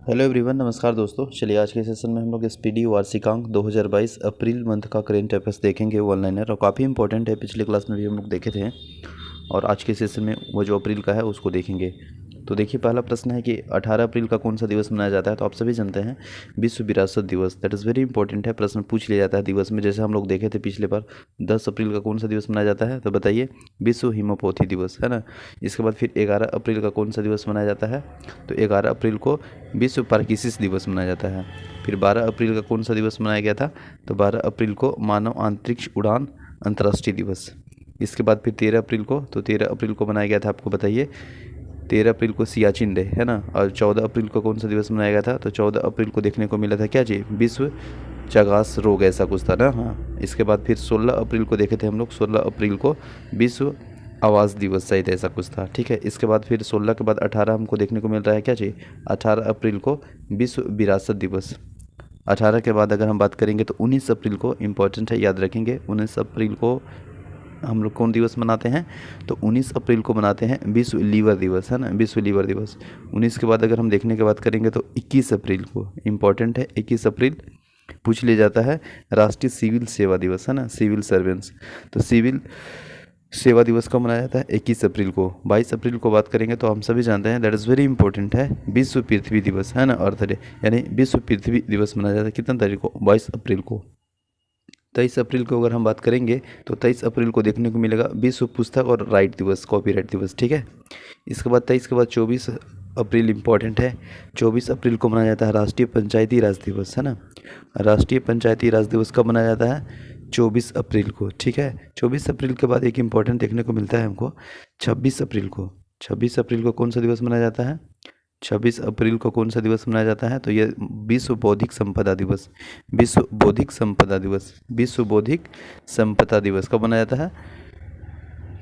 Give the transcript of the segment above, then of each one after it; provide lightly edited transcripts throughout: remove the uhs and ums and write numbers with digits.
Hello everyone, नमस्कार दोस्तों। चलिए आज के सेशन में हम लोग एसपीडी वार्षिकांक 2022 अप्रैल मंथ का करेंट अफेयर्स देखेंगे। वो ऑनलाइन है और काफ़ी इंपॉर्टेंट है। पिछले क्लास में भी हम लोग देखे थे और आज के सेशन में वो जो अप्रैल का है उसको देखेंगे। तो देखिए, पहला प्रश्न है कि 18 अप्रैल का कौन सा दिवस मनाया जाता है। तो आप सभी जानते हैं विश्व विरासत दिवस, दैट इज़ वेरी इंपॉर्टेंट है। प्रश्न पूछ लिया जाता है दिवस में, जैसे हम लोग देखे थे पिछले बार 10 अप्रैल का कौन सा दिवस मनाया जाता है। तो बताइए, विश्व हिमोपैथी दिवस है ना। इसके बाद फिर 11 अप्रैल का कौन सा दिवस मनाया जाता है। तो 11 अप्रैल को विश्व पार्किंसंस दिवस मनाया जाता है। फिर 12 अप्रैल का कौन सा दिवस मनाया गया था। तो 12 अप्रैल को मानव अंतरिक्ष उड़ान अंतर्राष्ट्रीय दिवस। इसके बाद फिर 13 अप्रैल को, तो 13 अप्रैल को मनाया गया था, आपको बताइए 13 अप्रैल को सियाचिन डे है ना। और 14 अप्रैल को कौन सा दिवस मनाया गया था। तो 14 अप्रैल को देखने को मिला था क्या जी, विश्व चगास रोग, ऐसा कुछ था ना। हाँ, इसके बाद फिर 16 अप्रैल को देखे थे हम लोग, 16 अप्रैल को विश्व आवास दिवस शायद, ऐसा कुछ था। ठीक है, इसके बाद फिर 16 के बाद 18 हमको देखने को मिल रहा है क्या जी, 18 अप्रैल को विश्व विरासत दिवस। 18 के बाद अगर हम बात करेंगे तो 19 अप्रैल को इम्पोर्टेंट है, याद रखेंगे। 19 अप्रैल को हम लोग कौन दिवस मनाते हैं। तो 19 अप्रैल को मनाते हैं विश्व लीवर दिवस है ना, विश्व लीवर दिवस। 19 के बाद अगर हम देखने की बात करेंगे तो 21 अप्रैल को इम्पोर्टेंट है, 21 अप्रैल पूछ लिया जाता है राष्ट्रीय सिविल सेवा दिवस है ना, सिविल सर्वेंट्स। तो सिविल सेवा दिवस कब मनाया जाता है, 21 अप्रैल को। 22 अप्रैल को बात करेंगे तो हम सभी जानते हैं, दैट इज़ वेरी इंपॉर्टेंट है, विश्व पृथ्वी दिवस है ना, अर्थ डे, यानी विश्व पृथ्वी दिवस मनाया जाता है कितने तारीख को, 22 अप्रैल को। 23 अप्रैल को अगर हम बात करेंगे तो 23 अप्रैल को देखने को मिलेगा विश्व पुस्तक और राइट दिवस, कॉपीराइट दिवस। ठीक है, इसके बाद 23 के बाद 24 अप्रैल इंपॉर्टेंट है। 24 अप्रैल को मनाया जाता है राष्ट्रीय पंचायती राज दिवस है ना। राष्ट्रीय पंचायती राज दिवस कब मनाया जाता है, 24 अप्रैल को। ठीक है, 24 अप्रैल के बाद एक इम्पॉर्टेंट देखने को मिलता है हमको 26 अप्रैल को। 26 अप्रैल को कौन सा दिवस मनाया जाता है, 26 अप्रैल को कौन सा दिवस मनाया जाता है। तो ये विश्व बौद्धिक संपदा दिवस, विश्व बौद्धिक संपदा दिवस, विश्व बौद्धिक संपदा दिवस कब मनाया जाता है,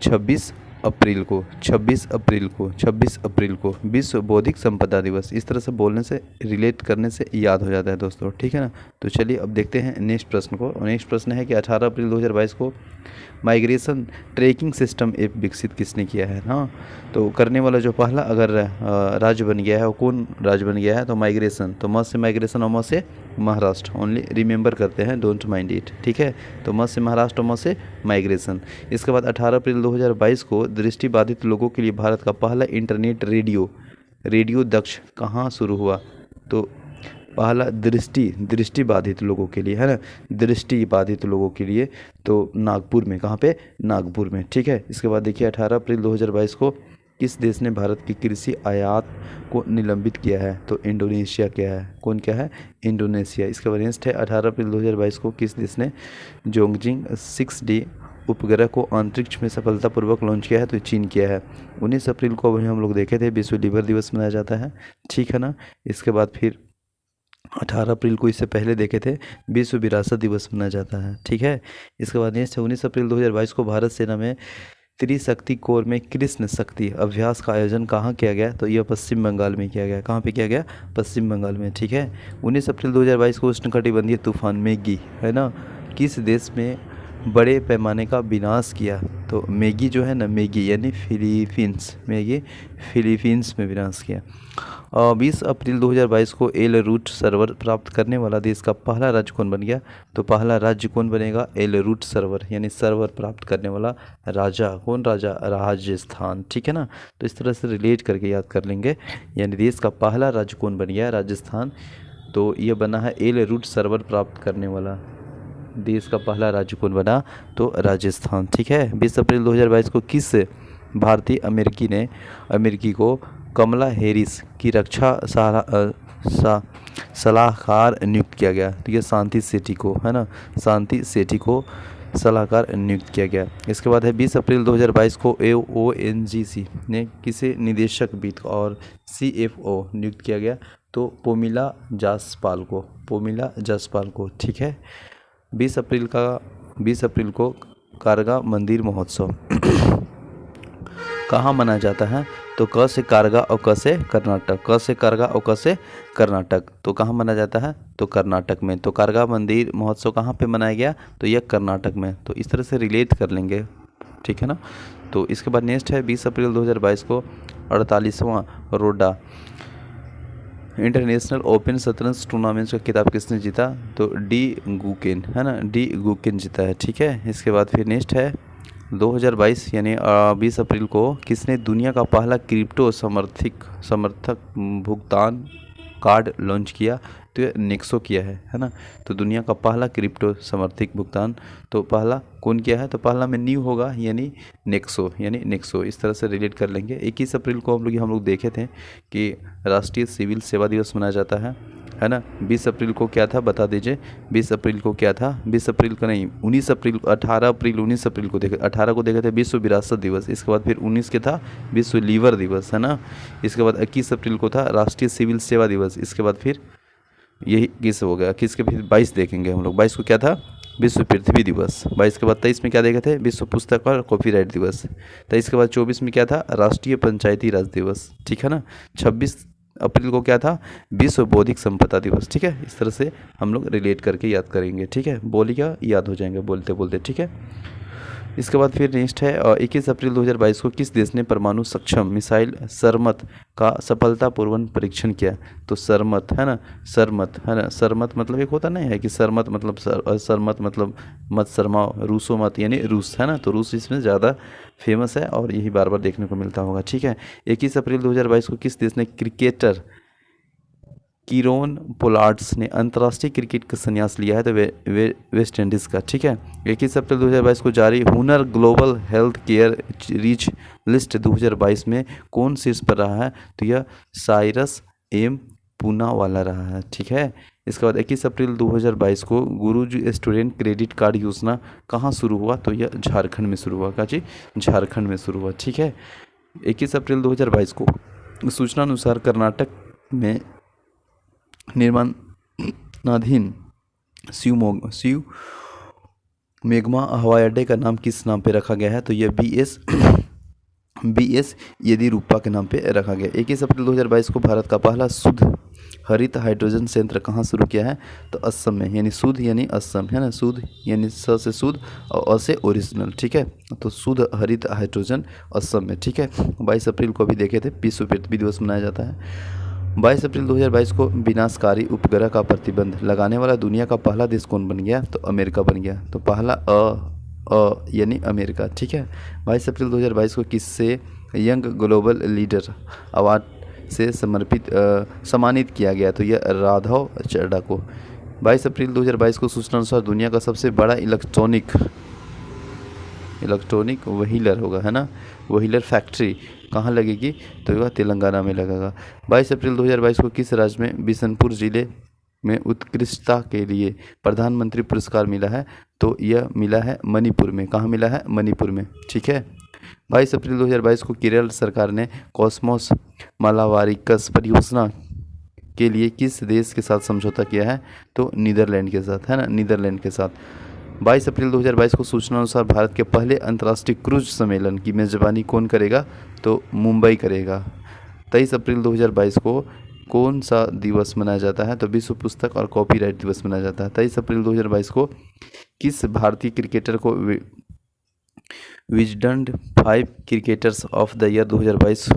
26 अप्रैल को। 26 अप्रैल को, 26 अप्रैल को विश्व बौद्धिक संपदा दिवस। इस तरह से बोलने से, रिलेट करने से याद हो जाता है दोस्तों। ठीक है ना। तो चलिए अब देखते हैं नेक्स्ट प्रश्न को। नेक्स्ट प्रश्न है कि 18 अप्रैल 2022 को माइग्रेशन ट्रैकिंग सिस्टम ऐप विकसित किसने किया है। हाँ, तो करने वाला जो पहला अगर राज्य बन गया है वो कौन राज्य बन गया है। तो माइग्रेशन, तो म से माइग्रेशन और म से महाराष्ट्र, ओनली रिमेंबर करते हैं, डोंट माइंड इट। ठीक है, तो म से महाराष्ट्र और म से माइग्रेशन। इसके बाद 18 अप्रैल 2022 को दृष्टिबाधित लोगों के लिए भारत का पहला इंटरनेट रेडियो दक्ष कहाँ शुरू हुआ। तो पहला दृष्टिबाधित लोगों के लिए है ना, दृष्टिबाधित लोगों के लिए, तो नागपुर में, कहाँ पे, नागपुर में। ठीक है, इसके बाद देखिए 18 अप्रैल 2022 को किस देश ने भारत की कृषि आयात को निलंबित किया है। तो इंडोनेशिया क्या है, कौन क्या है, इंडोनेशिया। इसके बाद नेक्स्ट है 18 अप्रैल 2022 को किस देश ने जोंगजिंग 6D उपग्रह को अंतरिक्ष में सफलतापूर्वक लॉन्च किया है। तो चीन किया है। 19 अप्रैल को अभी हम लोग देखे थे विश्व लीवर दिवस मनाया जाता है। ठीक है ना। इसके बाद फिर 18 अप्रैल को, इससे पहले देखे थे, विश्व विरासत दिवस मनाया जाता है। ठीक है, इसके बाद नेक्स्ट 19 अप्रैल 2022 को भारत सेना में त्रिशक्ति कोर में कृष्ण शक्ति अभ्यास का आयोजन कहाँ किया गया। तो यह पश्चिम बंगाल में किया गया। कहाँ पे किया गया, पश्चिम बंगाल में। ठीक है, 19 अप्रैल 2022 को उष्णकटिबंधीय तूफान मैगी है ना, किस देश में बड़े पैमाने का विनाश किया। तो मैगी जो है ना, मैगी यानी फिलीपींस, मैगी फिलीपींस में विनाश किया। 20 अप्रैल 2022 को एल रूट सर्वर प्राप्त करने वाला देश का पहला राज्य कौन बन गया। तो पहला राज्य कौन बनेगा, एल रूट सर्वर, यानी सर्वर प्राप्त करने वाला राजा, कौन राजा, राजस्थान। ठीक है ना। तो इस तरह से रिलेट करके याद कर लेंगे, यानी देश का पहला राज्य कौन बन गया, राजस्थान। तो ये बना है एल रूट सर्वर प्राप्त करने वाला देश का पहला राज्य कौन बना, तो राजस्थान। ठीक है, 20 अप्रैल 2022 को किस भारतीय अमेरिकी को कमला हैरिस की रक्षा सलाहकार नियुक्त किया गया। तो ये शांति सेठी को है ना, शांति सेठी को सलाहकार नियुक्त किया गया। इसके बाद है 20 अप्रैल 2022 को ONGC ने किसे निदेशक वित्त और CFO नियुक्त किया गया। तो पोमिला जासपाल को, पोमिला जासपाल को। ठीक है, 20 अप्रैल को कारगा मंदिर महोत्सव कहाँ मनाया जाता है। तो क से कारगा और क से कर्नाटक, क से कारगा और क से कर्नाटक। तो कहाँ मनाया जाता है, तो कर्नाटक में। तो कारगा मंदिर महोत्सव कहाँ पे मनाया गया, तो यह कर्नाटक में। तो इस तरह से रिलेट कर लेंगे। ठीक है ना। तो इसके बाद नेक्स्ट है 20 अप्रैल 2022 को 48वां रोडा इंटरनेशनल ओपन शतरंज टूर्नामेंट का खिताब किसने जीता? तो डी गुकेन, है ना, डी गुकेन जीता है। ठीक है, इसके बाद फिर नेक्स्ट है 2022 यानी 20 अप्रैल को किसने दुनिया का पहला क्रिप्टो समर्थक भुगतान कार्ड लॉन्च किया? तो ये नेक्सो किया है ना। तो दुनिया का पहला क्रिप्टो समर्थित भुगतान तो पहला कौन किया है? तो पहला में न्यू होगा यानी नेक्सो इस तरह से रिलेट कर लेंगे। 21 अप्रैल को हम लोग देखे थे कि राष्ट्रीय सिविल सेवा दिवस मनाया जाता है ना। 20 अप्रैल को क्या था बता दीजिए। 20 अप्रैल को क्या था? 20 अप्रैल को नहीं, 19 अप्रैल 19 अप्रैल को देखे, 18 को देखे थे विश्व विरासत दिवस। इसके बाद फिर 19 के था विश्व लीवर दिवस, है ना। इसके बाद 21 अप्रैल को था राष्ट्रीय सिविल सेवा दिवस। इसके बाद फिर यही किस हो गया, किसके फिर 22 देखेंगे हम लोग। 22 को क्या था? विश्व पृथ्वी दिवस। 22 के बाद 23 में क्या देखे थे? विश्व पुस्तक और कॉपीराइट दिवस। 23 के बाद 24 में क्या था? राष्ट्रीय पंचायती राज दिवस। ठीक है ना। 26 अप्रैल को क्या था? विश्व बौद्धिक संपदा दिवस। ठीक है, इस तरह से हम लोग रिलेट करके याद करेंगे। ठीक है, बोलिएगा याद हो जाएंगे बोलते बोलते। ठीक है, इसके बाद फिर नेक्स्ट है 21 अप्रैल 2022 को किस देश ने परमाणु सक्षम मिसाइल सरमत का सफलतापूर्वक परीक्षण किया? तो सरमत, है ना, सरमत मतलब एक होता नहीं है कि सरमत मतलब सरमत मतलब मत शर्मा, रूसो मत यानी रूस, है ना। तो रूस इसमें ज़्यादा फेमस है और यही बार बार देखने को मिलता होगा। ठीक है, 21 अप्रैल 2022 को किस देश ने क्रिकेटर कीरोन पोलार्ड्स ने अंतर्राष्ट्रीय क्रिकेट का संन्यास लिया है? तो वेस्ट इंडीज़ का। ठीक है, 21 अप्रैल 2022 को जारी हुनर global health care rich list 2022 में कौन शीर्ष पर रहा है? तो यह साइरस एम पूना वाला रहा है। ठीक है, इसके बाद 21 अप्रैल 2022 को गुरुजी स्टूडेंट क्रेडिट कार्ड योजना कहाँ शुरू हुआ? तो यह झारखंड में शुरू हुआ। क्या जी? झारखंड में शुरू हुआ। ठीक है, 21 अप्रैल 2022 को सूचना अनुसार कर्नाटक में निर्माणाधीन शिव मेघमा हवाई अड्डे का नाम किस नाम पे रखा गया है? तो यह BS येदियुरप्पा के नाम पे रखा गया। 21 अप्रैल 2022 को भारत का पहला शुद्ध हरित हाइड्रोजन संयंत्र कहाँ शुरू किया है? तो असम में, यानी शुद्ध यानी असम, है ना। शुद्ध यानी स से शुद्ध और अ से ओरिजिनल। ठीक है, तो शुद्ध हरित हाइड्रोजन असम में। ठीक है, 22 अप्रैल को भी देखे थे विश्व पृथ्वी दिवस मनाया जाता है। 22 अप्रैल 2022 को विनाशकारी उपग्रह का प्रतिबंध लगाने वाला दुनिया का पहला देश कौन बन गया? तो अमेरिका बन गया। तो पहला यानी अमेरिका। ठीक है, 22 अप्रैल 2022 को किससे यंग ग्लोबल लीडर अवार्ड से सम्मानित किया गया? तो यह राघव चड्ढा को। 22 अप्रैल 2022 को सूचना अनुसार दुनिया का सबसे बड़ा इलेक्ट्रॉनिक व्हीलर होगा, है ना, व्हीलर फैक्ट्री कहाँ लगेगी? तो वह तेलंगाना में लगेगा। 22 अप्रैल 2022 को किस राज्य में बिशनपुर जिले में उत्कृष्टता के लिए प्रधानमंत्री पुरस्कार मिला है? तो यह मिला है मणिपुर में। कहाँ मिला है? मणिपुर में। ठीक है, 22 अप्रैल 2022 को केरल सरकार ने कॉस्मोस मालावारिकस परियोजना के लिए किस देश के साथ समझौता किया है? तो नीदरलैंड के साथ, है ना, नीदरलैंड के साथ। 22 अप्रैल 2022 को सूचना अनुसार भारत के पहले अंतर्राष्ट्रीय क्रूज सम्मेलन की मेजबानी कौन करेगा? तो मुंबई करेगा। 23 अप्रैल 2022 को कौन सा दिवस मनाया जाता है? तो विश्व पुस्तक और कॉपीराइट दिवस मनाया जाता है। 23 अप्रैल 2022 को किस भारतीय क्रिकेटर को Wisden 5 cricketers of the year 2022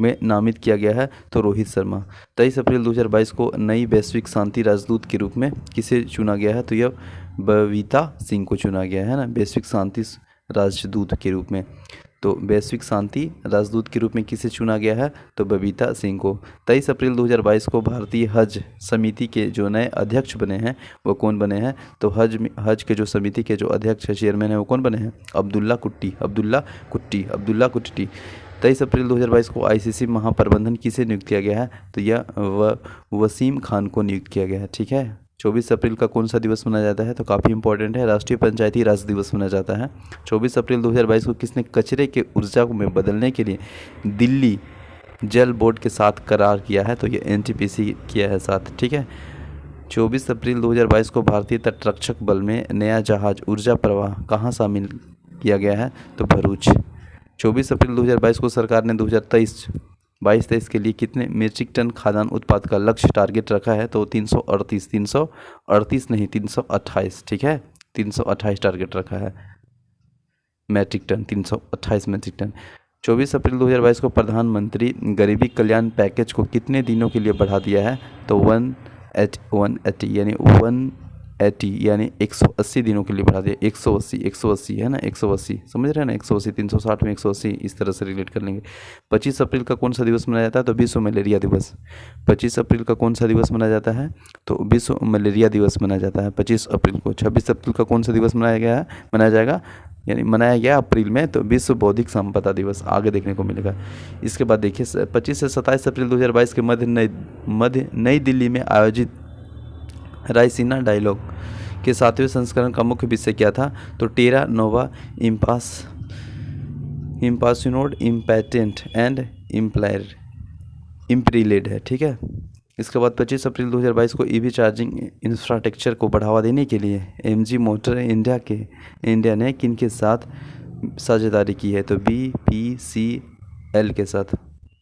में नामित किया गया है? तो रोहित शर्मा। 23 अप्रैल 2022 को नई वैश्विक शांति राजदूत के रूप में किसे चुना गया है? तो यह बबीता सिंह को चुना गया है ना, वैश्विक शांति राजदूत के रूप में। तो वैश्विक शांति राजदूत के रूप में किसे चुना गया है? तो बबीता सिंह को। 23 अप्रैल 2022 को भारतीय हज समिति के जो नए अध्यक्ष बने हैं वो कौन बने हैं? तो हज के जो समिति के जो अध्यक्ष चेयरमैन हैं वो कौन बने हैं? अब्दुल्ला कुट्टी। 23 अप्रैल 2022 को ICC महाप्रबंधन किसे नियुक्त किया गया है? तो यह वसीम खान को नियुक्त किया गया है। ठीक है, 24 अप्रैल का कौन सा दिवस मनाया जाता है? तो काफ़ी इंपॉर्टेंट है, राष्ट्रीय पंचायती राज दिवस मनाया जाता है। 24 अप्रैल 2022 को किसने कचरे के ऊर्जा में बदलने के लिए दिल्ली जल बोर्ड के साथ करार किया है? तो ये NTPC किया है साथ। ठीक है, 24 अप्रैल 2022 को भारतीय तटरक्षक बल में नया जहाज ऊर्जा प्रवाह कहाँ शामिल किया गया है? तो भरूच। 24 अप्रैल 2022 को सरकार ने 2022-23 के लिए कितने मीट्रिक टन खाद्यान्न उत्पाद का लक्ष्य टारगेट रखा है? तो 338 नहीं 328। ठीक है, 328 टारगेट रखा है मैट्रिक टन, 328 मैट्रिक टन। 24 अप्रैल 2022 को प्रधानमंत्री गरीबी कल्याण पैकेज को कितने दिनों के लिए बढ़ा दिया है? तो 180 यानी 180 दिनों के लिए बढ़ा दिया। 180 है ना, 180 समझ रहे हैं ना, 180 360 में 180 इस तरह से रिलेट कर लेंगे। 25 अप्रैल का कौन सा दिवस मनाया जाता है? तो विश्व मलेरिया दिवस। 25 अप्रैल का कौन सा दिवस मनाया जाता है? तो विश्व मलेरिया दिवस मनाया जाता है 25 अप्रैल को। 26 अप्रैल का कौन सा दिवस मनाया जाएगा यानी मनाया गया अप्रैल में? तो विश्व बौद्धिक संपदा दिवस आगे देखने को मिलेगा। इसके बाद देखिए 25 से 27 अप्रैल 2022 के मध्य नई दिल्ली में आयोजित रायसीना डायलॉग के 7वें संस्करण का मुख्य विषय क्या था? तो टेरा नोवा इम्पासिनोड इम्पैटेंट एंड इम्प्रीलेड है, ठीक है। इसके बाद 25 अप्रैल 2022 को ईवी चार्जिंग इंफ्रास्ट्रक्चर को बढ़ावा देने के लिए एमजी मोटर इंडिया ने किन के साथ साझेदारी की है? तो BPCL के साथ।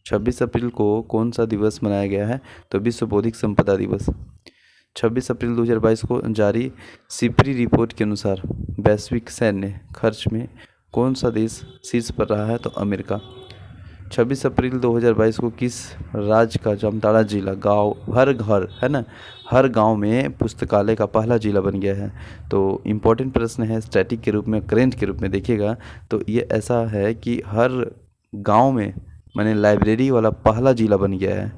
26 अप्रैल को कौन सा दिवस मनाया गया है? तो विश्व बौद्धिक संपदा दिवस। 26 अप्रैल 2022 को जारी सिपरी रिपोर्ट के अनुसार वैश्विक सैन्य खर्च में कौन सा देश शीर्ष पर रहा है? तो अमेरिका। 26 अप्रैल 2022 को किस राज्य का जामताड़ा जिला हर गांव में पुस्तकालय का पहला जिला बन गया है? तो इम्पोर्टेंट प्रश्न है, स्टैटिक के रूप में, करेंट के रूप में देखिएगा तो ये ऐसा है कि हर गांव में माने लाइब्रेरी वाला पहला जिला बन गया है।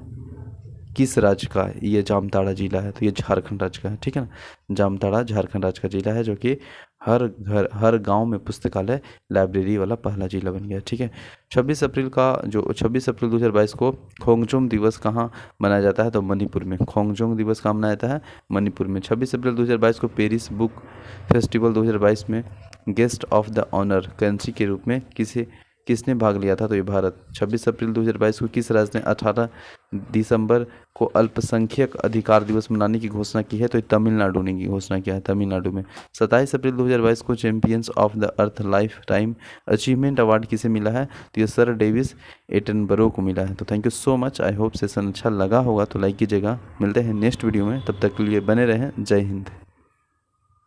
किस राज्य का? ये जामताड़ा जिला है, तो ये झारखंड राज्य का है, ठीक है ना। जामताड़ा झारखंड राज्य का जिला है जो कि हर गांव में पुस्तकालय लाइब्रेरी वाला पहला जिला बन गया, ठीक है। 26 अप्रैल 2022 को खोंगजोम दिवस कहाँ मनाया जाता है? तो मणिपुर में। खोंगजोम दिवस कहाँ मनाया जाता है? मणिपुर में। 26 अप्रैल 2022 को पेरिस बुक फेस्टिवल 2022 में guest of the honour country के रूप में किसने भाग लिया था? तो ये भारत। 26 अप्रैल 2022 को किस राज्य ने 18 दिसंबर को अल्पसंख्यक अधिकार दिवस मनाने की घोषणा की है? तो तमिलनाडु ने की घोषणा किया है, तमिलनाडु में। 27 अप्रैल 2022 को champions of the earth life time achievement award किसे मिला है? तो ये सर डेविस एटनबरो को मिला है। तो thank you so much. I hope session अच्छा लगा होगा तो लाइक कीजिएगा। मिलते हैं नेक्स्ट वीडियो में, तब तक के लिए बने रहें। जय हिंद।